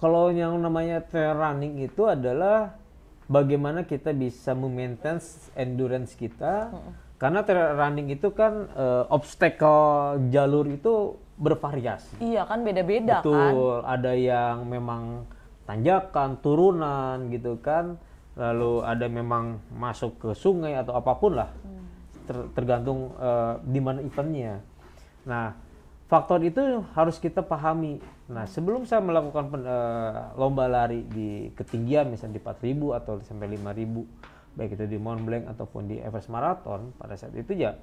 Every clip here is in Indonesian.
Kalau yang namanya trail running itu adalah bagaimana kita bisa memaintain endurance kita. Karena trail running itu kan obstacle jalur itu bervariasi. Iya kan beda-beda kan. Betul, ada yang memang tanjakan, turunan gitu kan. Lalu ada memang masuk ke sungai atau apapun lah. Tergantung di mana eventnya. Nah, faktor itu harus kita pahami. Nah, sebelum saya melakukan lomba lari di ketinggian misalnya di 4.000 atau sampai 5.000, baik itu di Mont Blanc ataupun di Everest Marathon, pada saat itu ya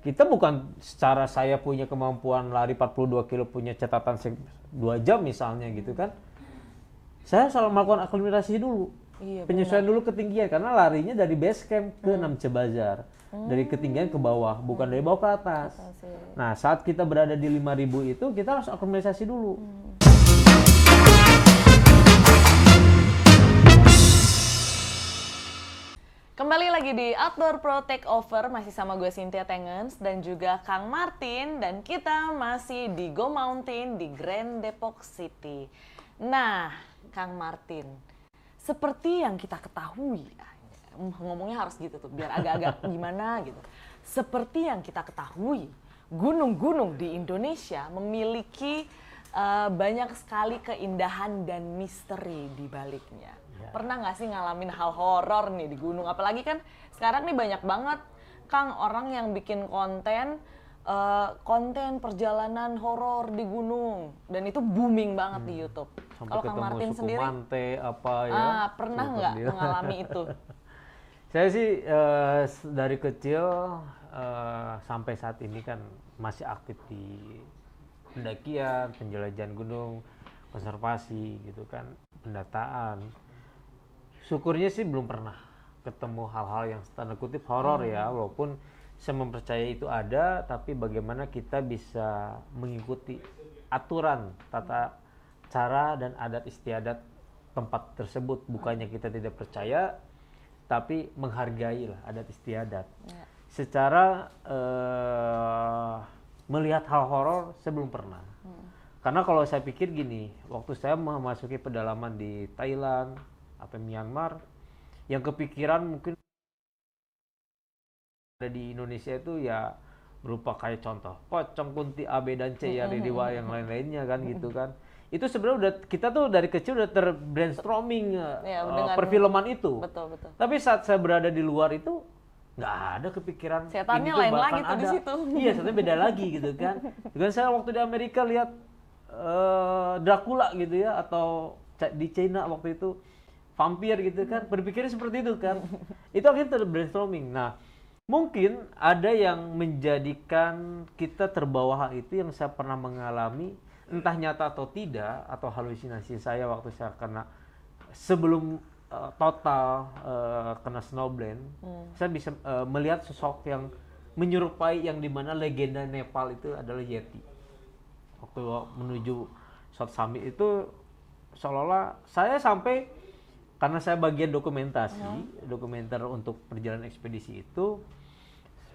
kita bukan secara saya punya kemampuan lari 42 kilo punya catatan 2 jam misalnya gitu kan. Saya selalu melakukan aklimatasi dulu. Iya, Penyesuaian dulu ketinggian karena larinya dari base camp ke Namche Bazaar. Dari ketinggian ke bawah, bukan dari bawah ke atas. Nah, saat kita berada di 5.000 itu kita harus aklimatasi dulu. Kembali lagi di Outdoor Pro Takeover, masih sama gue Cynthia Tengens dan juga Kang Martin, dan kita masih di Go Mountain di Grand Depok City. Nah, Kang Martin, seperti yang kita ketahui, ngomongnya harus gitu tuh, biar agak-agak gimana gitu. Seperti yang kita ketahui, gunung-gunung di Indonesia memiliki banyak sekali keindahan dan misteri di baliknya. Pernah nggak sih ngalamin hal horor nih di gunung? Apalagi kan sekarang nih banyak banget, Kang, orang yang bikin konten perjalanan horor di gunung, dan itu booming banget di YouTube. Kalau Kang Martin sendiri, Mante, apa ya? pernah nggak mengalami itu? Saya sih dari kecil sampai saat ini kan masih aktif di pendakian, penjelajahan gunung, konservasi gitu kan, pendataan. Syukurnya sih belum pernah ketemu hal-hal yang tanda kutip horor ya, walaupun saya mempercayai itu ada, tapi bagaimana kita bisa mengikuti aturan, tata cara dan adat istiadat tempat tersebut. Bukannya kita tidak percaya, tapi menghargai lah adat istiadat. Ya. Secara melihat hal horor saya belum pernah. Karena kalau saya pikir gini, waktu saya memasuki pedalaman di Thailand atau Myanmar, yang kepikiran mungkin ada di Indonesia itu ya berupa kayak contoh pocong, kunti, A, B, dan C ya, Ridiwa yang lain-lainnya kan gitu kan. Itu sebenarnya udah kita tuh dari kecil udah terbrainstorming perfilman itu. Betul. Tapi saat saya berada di luar itu nggak ada kepikiran setannya ini lain tuh lagi bahkan tuh ada. di situ. Iya, setannya beda lagi gitu kan. Dengan saya waktu di Amerika lihat Dracula gitu ya, atau di China waktu itu vampir gitu kan, berpikirnya seperti itu kan. Itu akhirnya terbrainstorming. Nah, mungkin ada yang menjadikan kita terbawa hal itu yang saya pernah mengalami, entah nyata atau tidak, atau halusinasi saya waktu saya kena sebelum total kena snowblind. Saya bisa melihat sosok yang menyerupai yang dimana legenda Nepal itu adalah Yeti. Waktu menuju South Summit itu seolah-olah saya sampai, karena saya bagian dokumentasi, dokumenter untuk perjalanan ekspedisi itu,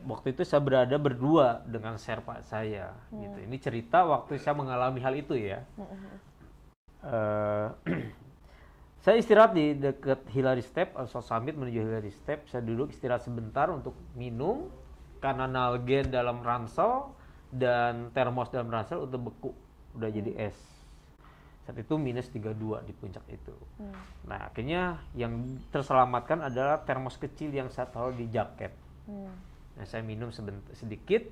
waktu itu saya berada berdua dengan Sherpa saya. Gitu. Ini cerita waktu saya mengalami hal itu ya. Saya istirahat di dekat Hillary Step, South Summit menuju Hillary Step. Saya duduk istirahat sebentar untuk minum, karena nalgen dalam ransel dan termos dalam ransel udah beku, udah jadi es. Saat itu minus 32 di puncak itu. Nah, akhirnya yang terselamatkan adalah termos kecil yang saya taruh di jaket. Nah, saya minum sedikit.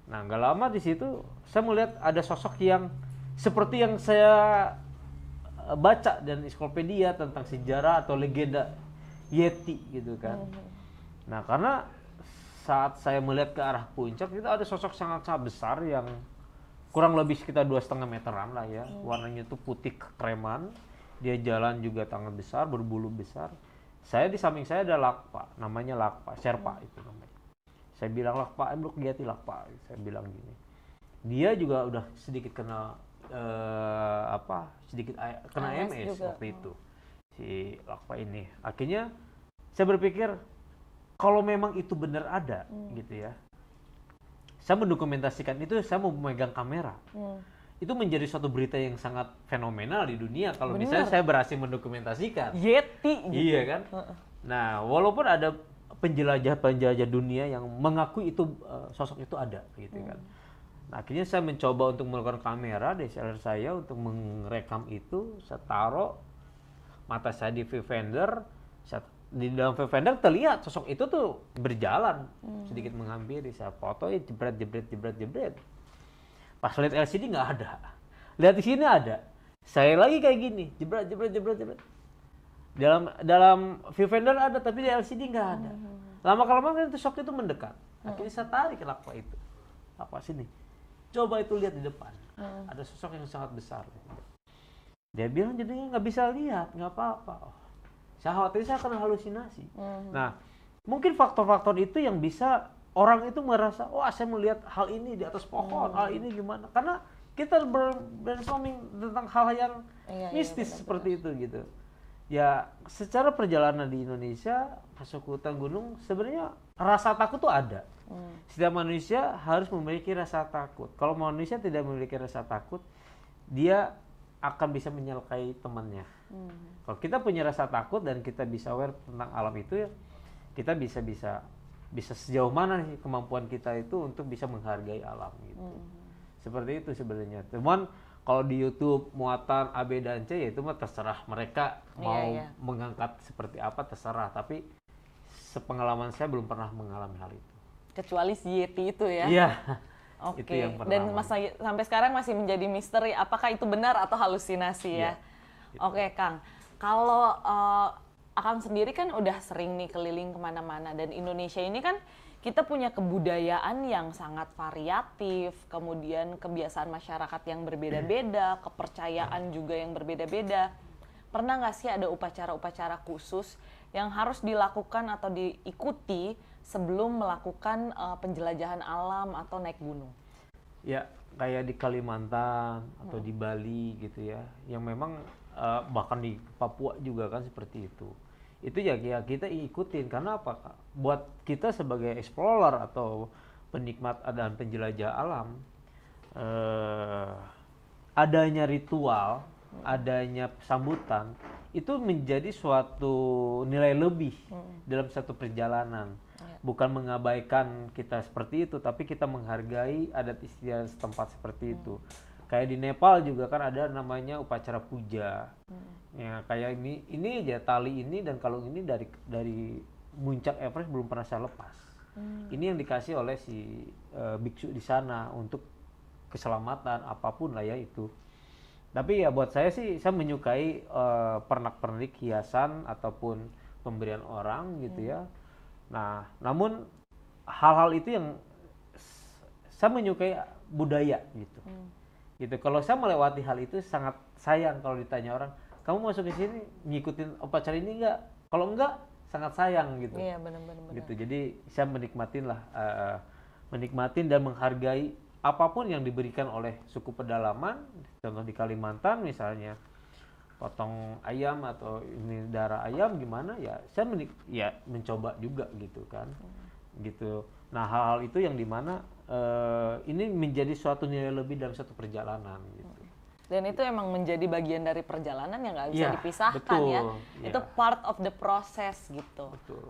Nah, nggak lama di situ saya melihat ada sosok yang seperti yang saya baca dan ensiklopedia tentang sejarah atau legenda Yeti gitu kan. Nah, karena saat saya melihat ke arah puncak itu ada sosok sangat-sangat besar yang kurang lebih sekitar 2,5 meteran lah ya. Warnanya tuh putih kekreman. Dia jalan juga tangan besar, berbulu besar. Saya di samping saya ada Lakpa, namanya Lakpa, Sherpa itu namanya. Saya bilang, Lakpa, look Yeti Lakpa. Saya bilang gini. Dia juga udah sedikit kena kena MS waktu itu. Si Lakpa ini. Akhirnya saya berpikir kalau memang itu benar ada gitu ya. Saya mendokumentasikan itu, saya mau memegang kamera. itu menjadi suatu berita yang sangat fenomenal di dunia kalau Bener. misalnya saya berhasil mendokumentasikan. Yeti gitu. Iya kan? Nah, walaupun ada penjelajah-penjelajah dunia yang mengakui itu sosok itu ada gitu kan. Nah, akhirnya saya mencoba untuk melakukan kamera DSLR saya untuk merekam itu. Saya taruh mata saya di viewfinder, di dalam viewfinder terlihat sosok itu tuh berjalan sedikit menghampiri. Saya foto jebret. Pas lihat LCD nggak ada, lihat di sini ada. Saya lagi kayak gini, jebret. Dalam viewfinder ada, tapi di LCD nggak ada. Lama-kelamaan kan sosok itu mendekat. Akhirnya saya tarik ke lakwa itu. Lakwa sini. Coba itu lihat di depan. Ada sosok yang sangat besar. Dia bilang jadinya nggak bisa lihat, nggak apa-apa. Oh, saya khawatir saya akan halusinasi. Nah, mungkin faktor-faktor itu yang bisa orang itu merasa, wah saya melihat hal ini di atas pohon, hal ini gimana. Karena kita brainstorming tentang hal yang mistis seperti itu gitu. Ya, secara perjalanan di Indonesia, masuk hutan gunung, sebenarnya rasa takut tuh ada. Setiap manusia harus memiliki rasa takut. Kalau manusia tidak memiliki rasa takut, dia akan bisa menyukai temannya. Kalau kita punya rasa takut dan kita bisa aware tentang alam itu, ya, kita bisa sejauh mana sih kemampuan kita itu untuk bisa menghargai alam gitu. Seperti itu sebenarnya. Cuman kalau di YouTube muatan A, B, dan C, ya itu mah terserah mereka mau mengangkat seperti apa, terserah. Tapi sepengalaman saya belum pernah mengalami hal itu. Kecuali si Yeti itu ya? Iya. Oke. Itu yang Dan sampai sekarang masih menjadi misteri apakah itu benar atau halusinasi ya? Gitu. Oke Kang, kalau Akang sendiri kan udah sering nih keliling kemana-mana, dan Indonesia ini kan kita punya kebudayaan yang sangat variatif, kemudian kebiasaan masyarakat yang berbeda-beda, kepercayaan juga yang berbeda-beda. Pernah nggak sih ada upacara-upacara khusus yang harus dilakukan atau diikuti sebelum melakukan penjelajahan alam atau naik gunung? Ya, kayak di Kalimantan atau di Bali gitu ya, yang memang bahkan di Papua juga kan seperti itu. Itu ya kita ikutin, karena apa? Buat kita sebagai explorer atau penikmat dan penjelajah alam, adanya ritual, adanya sambutan itu menjadi suatu nilai lebih dalam satu perjalanan. Bukan mengabaikan kita seperti itu, tapi kita menghargai adat istiadat setempat seperti itu. Kayak di Nepal juga kan ada namanya upacara puja. Ya kayak ini aja tali ini dan kalung ini dari puncak Everest belum pernah saya lepas. Ini yang dikasih oleh si biksu di sana untuk keselamatan apapun lah ya itu. Tapi ya buat saya sih, saya menyukai pernak-pernik hiasan ataupun pemberian orang gitu ya. Nah, namun hal-hal itu yang saya menyukai budaya gitu. Gitu. Kalau saya melewati hal itu sangat sayang kalau ditanya orang, kamu masuk ke sini ngikutin upacara ini enggak? Kalau enggak, sangat sayang gitu. Iya, benar-benar. Gitu. Jadi saya menikmatin dan menghargai apapun yang diberikan oleh suku pedalaman. Contoh di Kalimantan misalnya, potong ayam atau ini darah ayam gimana ya, saya mencoba juga gitu kan. Gitu. Nah, hal-hal itu yang dimana ini menjadi suatu nilai lebih dalam satu perjalanan gitu. Dan itu emang menjadi bagian dari perjalanan yang nggak bisa dipisahkan betul, ya. Itu part of the process gitu. Betul.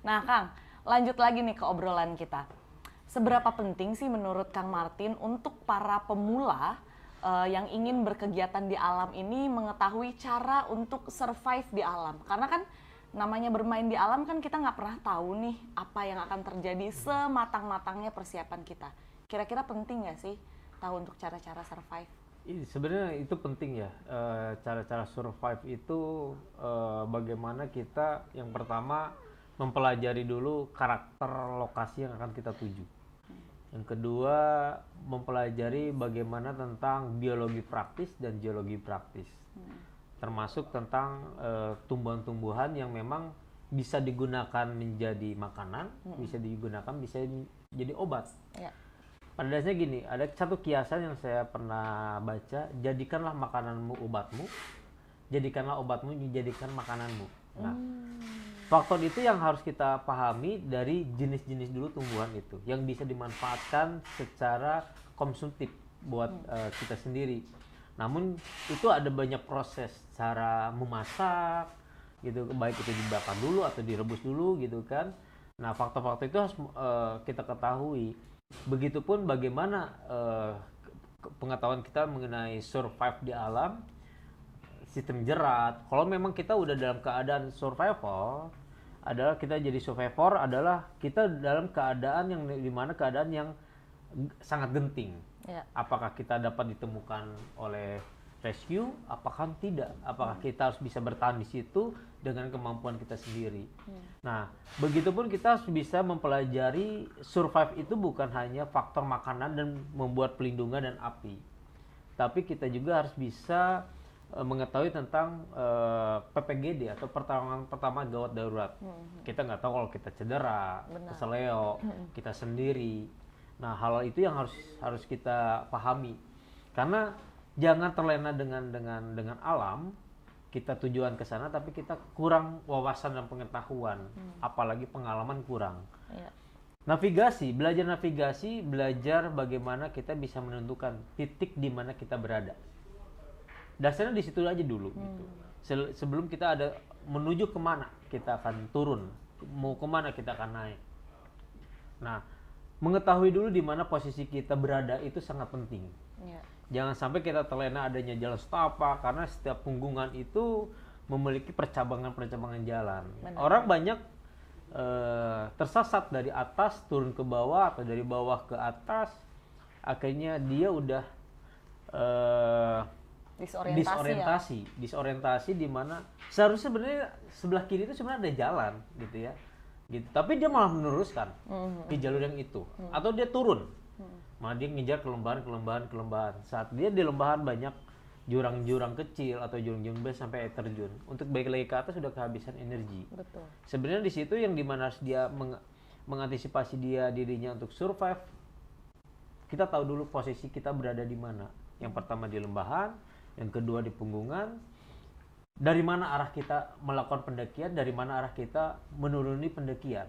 Nah, Kang, lanjut lagi nih ke obrolan kita. Seberapa penting sih menurut Kang Martin untuk para pemula yang ingin berkegiatan di alam ini mengetahui cara untuk survive di alam? Karena kan namanya bermain di alam kan kita nggak pernah tahu nih apa yang akan terjadi sematang-matangnya persiapan kita. Kira-kira penting nggak sih tahu untuk cara-cara survive? Sebenarnya itu penting ya, cara-cara survive itu bagaimana kita yang pertama mempelajari dulu karakter lokasi yang akan kita tuju. Yang kedua mempelajari bagaimana tentang biologi praktis dan geologi praktis. Termasuk tentang tumbuhan-tumbuhan yang memang bisa digunakan menjadi makanan, bisa digunakan bisa jadi obat. Ya. Pada dasarnya gini, ada satu kiasan yang saya pernah baca, jadikanlah makananmu obatmu, jadikanlah obatmu dijadikan makananmu. Nah, faktor itu yang harus kita pahami dari jenis-jenis dulu tumbuhan itu, yang bisa dimanfaatkan secara konsumtif buat kita sendiri. Namun itu ada banyak proses cara memasak gitu, baik itu dibakar dulu atau direbus dulu gitu kan. Nah, faktor-faktor itu harus kita ketahui. Begitupun bagaimana pengetahuan kita mengenai survive di alam, sistem jerat. Kalau memang kita udah dalam keadaan survival, adalah kita jadi survivor adalah kita dalam keadaan yang dimana keadaan yang sangat genting. Ya. Apakah kita dapat ditemukan oleh rescue? Apakah tidak? Apakah kita harus bisa bertahan di situ dengan kemampuan kita sendiri? Nah, begitupun kita harus bisa mempelajari survive itu bukan hanya faktor makanan dan membuat pelindungan dan api, tapi kita juga harus bisa mengetahui tentang PPGD atau pertolongan pertama gawat darurat. Kita nggak tahu kalau kita cedera, keseleo, kita sendiri. Nah, hal itu yang harus kita pahami. Karena jangan terlena dengan alam. Kita tujuan ke sana tapi kita kurang wawasan dan pengetahuan, apalagi pengalaman kurang. Ya. Navigasi, belajar bagaimana kita bisa menentukan titik di mana kita berada. Dasarnya di situ aja dulu gitu. Sebelum kita ada menuju kemana kita akan turun, mau kemana kita akan naik. Nah, mengetahui dulu di mana posisi kita berada itu sangat penting. Ya. Jangan sampai kita terlena adanya jalan setapak, karena setiap punggungan itu memiliki percabangan-percabangan jalan. Benar. Orang banyak tersesat dari atas turun ke bawah atau dari bawah ke atas, akhirnya dia udah disorientasi di mana seharusnya sebenarnya sebelah kiri itu sebenarnya ada jalan gitu ya. Gitu. Tapi dia malah meneruskan ke jalur yang itu, atau dia turun, malah dia ngejar ke lembahan. Saat dia di lembahan banyak jurang-jurang kecil atau jurang-jurang besar sampai air terjun, untuk balik lagi ke atas sudah kehabisan energi. Betul. Sebenarnya di situ yang dimana harus dia mengantisipasi dirinya untuk survive. Kita tahu dulu posisi kita berada di mana. Yang pertama di lembahan, yang kedua di punggungan. Dari mana arah kita melakukan pendakian, dari mana arah kita menuruni pendakian.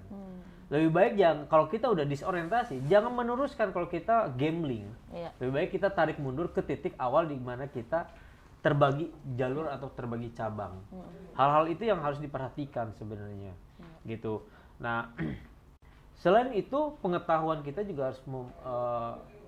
Lebih baik kalau kita udah disorientasi, jangan meneruskan kalau kita gambling. Iya. Lebih baik kita tarik mundur ke titik awal di mana kita terbagi jalur atau terbagi cabang. Hal-hal itu yang harus diperhatikan sebenarnya. Gitu. Nah, selain itu pengetahuan kita juga harus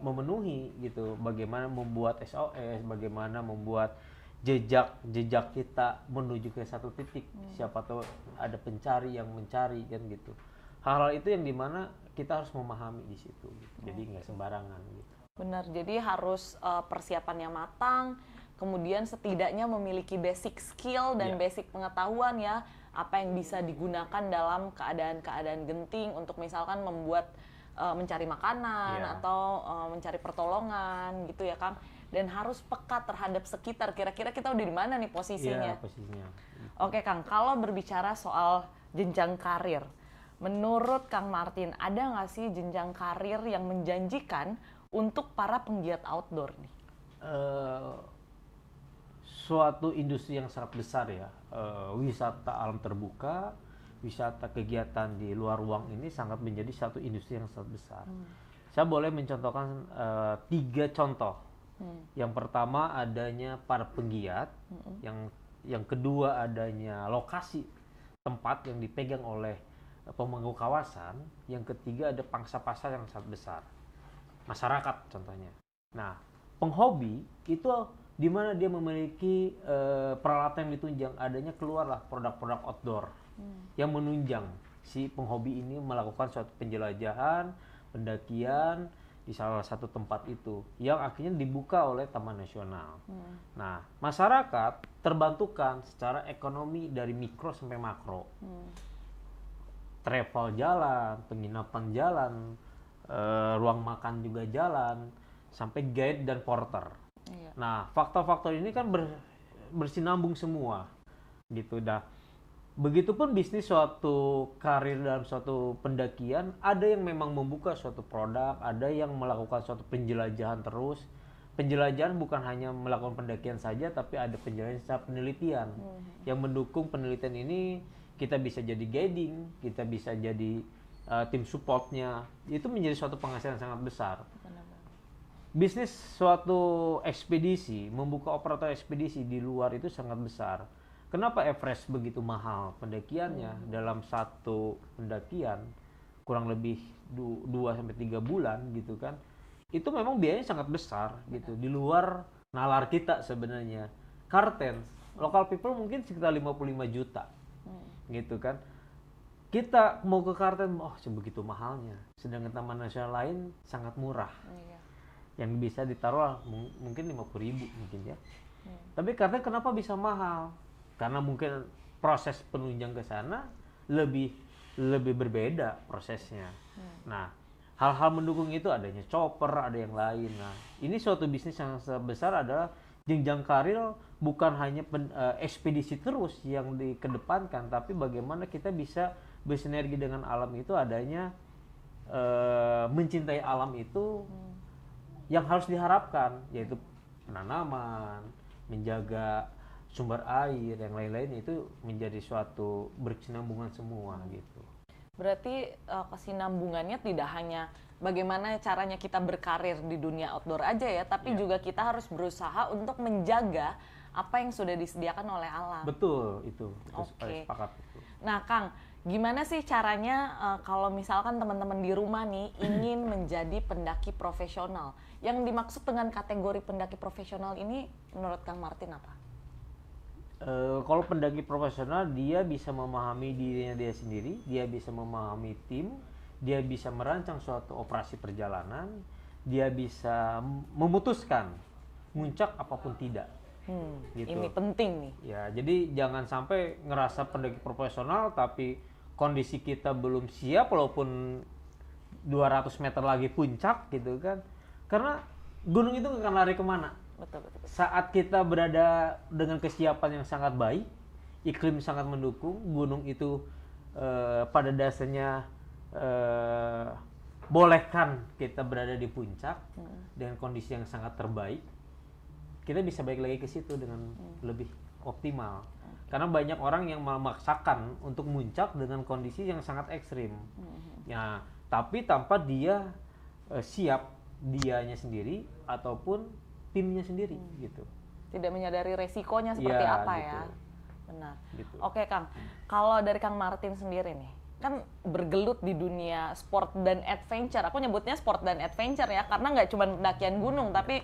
memenuhi gitu. Bagaimana membuat SOS, bagaimana membuat jejak kita menuju ke satu titik. Siapa tahu ada pencari yang mencari kan gitu. Hal-hal itu yang dimana kita harus memahami di situ gitu. Jadi nggak sembarangan gitu. Benar, jadi harus persiapannya matang, kemudian setidaknya memiliki basic skill dan basic pengetahuan ya, apa yang bisa digunakan dalam keadaan-keadaan genting untuk misalkan membuat mencari makanan atau mencari pertolongan gitu ya Kang. Dan harus peka terhadap sekitar, kira-kira kita udah di mana nih posisinya. Iya, posisinya. Oke Kang, kalau berbicara soal jenjang karir, menurut Kang Martin, ada nggak sih jenjang karir yang menjanjikan untuk para penggiat outdoor nih? Suatu industri yang sangat besar ya, wisata alam terbuka, wisata kegiatan di luar ruang ini sangat menjadi satu industri yang sangat besar. Saya boleh mencontohkan 3 contoh. Yang pertama adanya para penggiat, yang kedua adanya lokasi tempat yang dipegang oleh pemangku kawasan, yang ketiga ada pangsa pasar yang sangat besar, masyarakat contohnya. Nah, penghobi itu di mana dia memiliki peralatan yang ditunjang, adanya keluarlah produk-produk outdoor yang menunjang si penghobi ini melakukan suatu penjelajahan, pendakian di salah satu tempat itu yang akhirnya dibuka oleh Taman Nasional. Nah, masyarakat terbantukan secara ekonomi dari mikro sampai makro. Travel jalan, penginapan jalan, ruang makan juga jalan, sampai guide dan porter. Iya. Nah, faktor-faktor ini kan bersinambung semua, gitu. Dah. Begitupun bisnis suatu karir dalam suatu pendakian, ada yang memang membuka suatu produk, ada yang melakukan suatu penjelajahan terus. Penjelajahan bukan hanya melakukan pendakian saja, tapi ada penjelajahan secara penelitian. Yang mendukung penelitian ini, kita bisa jadi guiding, kita bisa jadi tim supportnya. Itu menjadi suatu penghasilan sangat besar. Bisnis suatu ekspedisi, membuka operator ekspedisi di luar itu sangat besar. Kenapa Everest begitu mahal pendakiannya? Dalam satu pendakian kurang lebih 2-3 bulan gitu kan. Itu memang biayanya sangat besar gitu. Di luar nalar kita sebenarnya. Kartens, local people mungkin sekitar 55 juta. Gitu kan. Kita mau ke Kartens, sebegitu mahalnya. Sedangkan Taman Nasional lain sangat murah. Yang bisa ditaruh mungkin 50.000 mungkin ya. Tapi Kartens kenapa bisa mahal? Karena mungkin proses penunjang ke sana lebih berbeda prosesnya. Nah, hal-hal mendukung itu adanya chopper, ada yang lain. Nah, ini suatu bisnis yang sebesar adalah jenjang karir bukan hanya ekspedisi terus yang dikedepankan, tapi bagaimana kita bisa bersinergi dengan alam itu adanya mencintai alam itu yang harus diharapkan, yaitu penanaman, menjaga sumber air, yang lain-lain itu menjadi suatu berkesinambungan semua gitu. Berarti kesinambungannya tidak hanya bagaimana caranya kita berkarir di dunia outdoor aja ya, tapi juga kita harus berusaha untuk menjaga apa yang sudah disediakan oleh alam. Betul, itu Oke. sepakat itu. Nah, Kang, gimana sih caranya kalau misalkan teman-teman di rumah nih ingin menjadi pendaki profesional? Yang dimaksud dengan kategori pendaki profesional ini menurut Kang Martin apa? Kalau pendaki profesional, dia bisa memahami dirinya dia sendiri, dia bisa memahami tim, dia bisa merancang suatu operasi perjalanan, dia bisa memutuskan muncak apapun tidak. Gitu. Ini penting nih. Ya, jadi jangan sampai ngerasa pendaki profesional tapi kondisi kita belum siap walaupun 200 meter lagi puncak gitu kan. Karena gunung itu nggak akan lari kemana. Betul. Saat kita berada dengan kesiapan yang sangat baik, iklim sangat mendukung, gunung itu pada dasarnya bolehkan kita berada di puncak dengan kondisi yang sangat terbaik, kita bisa balik lagi ke situ dengan lebih optimal. Karena banyak orang yang memaksakan untuk muncak dengan kondisi yang sangat ekstrim. Ya, tapi tanpa dia siap dianya sendiri ataupun timnya sendiri gitu. Tidak menyadari resikonya seperti apa gitu. Ya. Benar. Gitu. Oke, Kang. Kalau dari Kang Martin sendiri nih, kan bergelut di dunia sport dan adventure. Aku nyebutnya sport dan adventure ya, karena nggak cuma pendakian gunung, tapi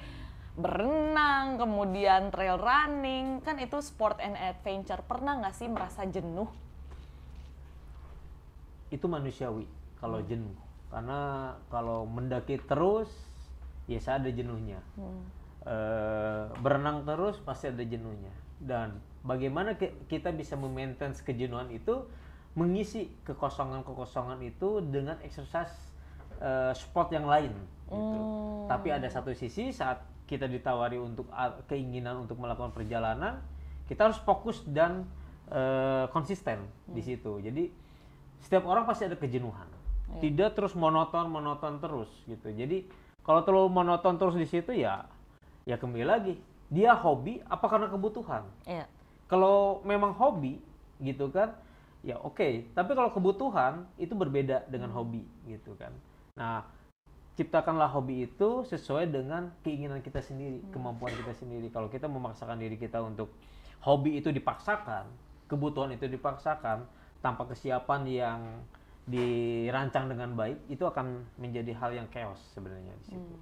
berenang, kemudian trail running, kan itu sport and adventure. Pernah nggak sih merasa jenuh? Itu manusiawi kalau jenuh. Karena kalau mendaki terus, ya saya ada jenuhnya. Berenang terus pasti ada jenuhnya. Dan bagaimana kita bisa memaintain kejenuhan itu, mengisi kekosongan itu dengan exercise sport yang lain gitu. Tapi ada satu sisi saat kita ditawari untuk keinginan untuk melakukan perjalanan, kita harus fokus dan konsisten di situ. Jadi setiap orang pasti ada kejenuhan. Tidak terus monoton terus gitu. Jadi kalau terlalu monoton terus di situ ya kembali lagi, dia hobi apa karena kebutuhan? Iya. Kalau memang hobi gitu kan, ya oke. Tapi kalau kebutuhan itu berbeda dengan hobi gitu kan. Nah, ciptakanlah hobi itu sesuai dengan keinginan kita sendiri, kemampuan kita sendiri. Kalau kita memaksakan diri kita untuk hobi itu dipaksakan, kebutuhan itu dipaksakan, tanpa kesiapan yang dirancang dengan baik, itu akan menjadi hal yang chaos sebenarnya di situ.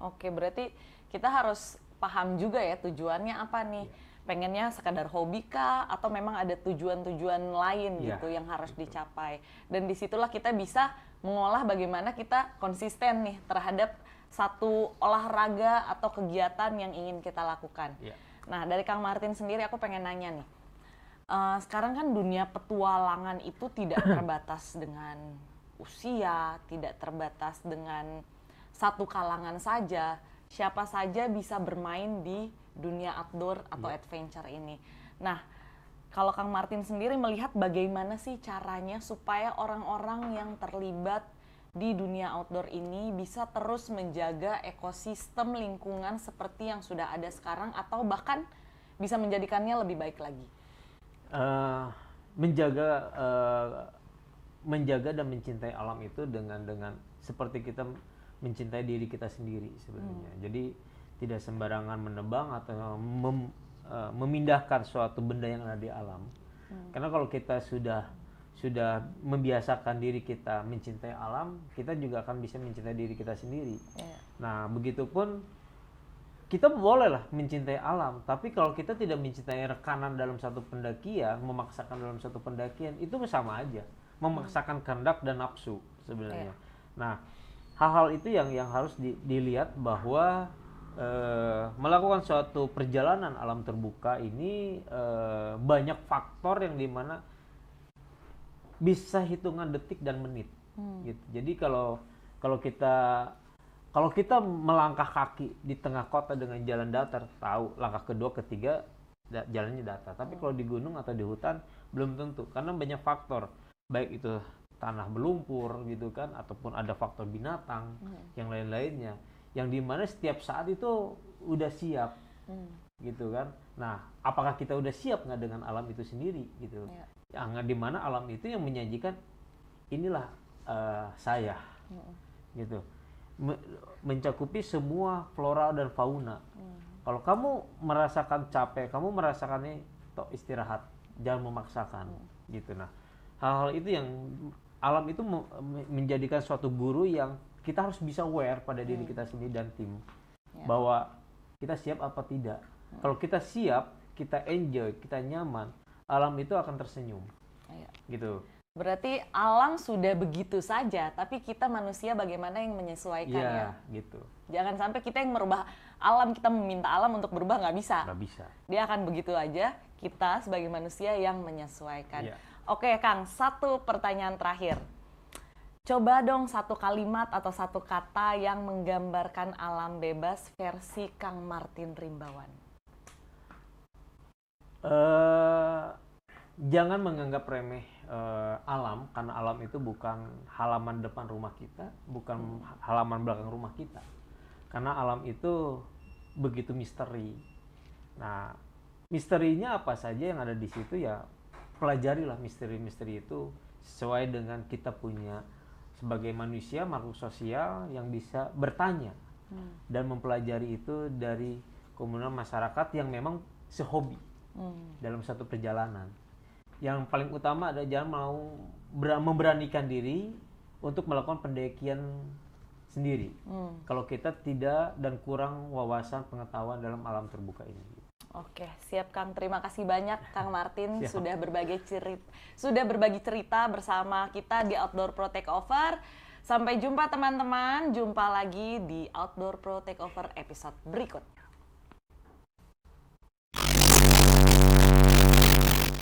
Oke, berarti kita harus paham juga ya tujuannya apa nih. pengennya sekadar hobi kah atau memang ada tujuan-tujuan lain Iya, gitu yang harus dicapai. Dan disitulah kita bisa mengolah bagaimana kita konsisten nih terhadap satu olahraga atau kegiatan yang ingin kita lakukan. Iya. Nah, dari Kang Martin sendiri aku pengen nanya nih. Sekarang kan dunia petualangan itu tidak terbatas dengan usia, tidak terbatas dengan satu kalangan saja. Siapa saja bisa bermain di dunia outdoor atau adventure ini. Nah, kalau Kang Martin sendiri melihat bagaimana sih caranya supaya orang-orang yang terlibat di dunia outdoor ini bisa terus menjaga ekosistem lingkungan seperti yang sudah ada sekarang atau bahkan bisa menjadikannya lebih baik lagi? Menjaga dan mencintai alam itu dengan seperti kita mencintai diri kita sendiri sebenarnya. Jadi tidak sembarangan menebang atau memindahkan suatu benda yang ada di alam. Karena kalau kita sudah membiasakan diri kita mencintai alam, kita juga akan bisa mencintai diri kita sendiri. Nah, begitupun kita bolehlah mencintai alam, tapi kalau kita tidak mencintai rekanan dalam satu pendakian, memaksakan dalam satu pendakian, itu sama aja, memaksakan kehendak dan nafsu sebenarnya. Nah, hal-hal itu yang harus dilihat bahwa melakukan suatu perjalanan alam terbuka ini banyak faktor yang dimana bisa hitungan detik dan menit. Gitu. Jadi kalau kita melangkah kaki di tengah kota dengan jalan datar, tahu langkah kedua, ketiga jalannya datar. Tapi kalau di gunung atau di hutan belum tentu, karena banyak faktor, baik itu tanah berlumpur gitu kan, ataupun ada faktor binatang yang lain-lainnya, yang dimana setiap saat itu udah siap gitu kan. Nah, apakah kita udah siap nggak dengan alam itu sendiri gitu? Yang dimana alam itu yang menyajikan inilah saya gitu. Mencakupi semua flora dan fauna. Kalau kamu merasakan capek, kamu merasakannya tok istirahat, jangan memaksakan gitu. Nah, hal-hal itu yang alam itu menjadikan suatu guru yang kita harus bisa aware pada diri kita sendiri dan tim bahwa kita siap apa tidak. Kalau kita siap, kita enjoy, kita nyaman, alam itu akan tersenyum. Gitu. Berarti alam sudah begitu saja, tapi kita manusia bagaimana yang menyesuaikannya. Gitu. Jangan sampai kita yang merubah alam, kita meminta alam untuk berubah, nggak bisa. Nggak bisa. Dia akan begitu aja, kita sebagai manusia yang menyesuaikan. Oke Kang, satu pertanyaan terakhir. Coba dong satu kalimat atau satu kata yang menggambarkan alam bebas versi Kang Martin Rimbawan. Jangan menganggap remeh alam, karena alam itu bukan halaman depan rumah kita, bukan halaman belakang rumah kita. Karena alam itu begitu misteri. Nah, misterinya apa saja yang ada di situ, ya pelajarilah misteri-misteri itu sesuai dengan kita punya sebagai manusia, makhluk sosial yang bisa bertanya dan mempelajari itu dari komunitas masyarakat yang memang sehobi dalam satu perjalanan. Yang paling utama adalah jangan mau memberanikan diri untuk melakukan pendakian sendiri. Kalau kita tidak dan kurang wawasan pengetahuan dalam alam terbuka ini. Oke, siap Kang. Terima kasih banyak Kang Martin sudah berbagi cerita bersama kita di Outdoor Pro Takeover. Sampai jumpa teman-teman, jumpa lagi di Outdoor Pro Takeover episode berikut.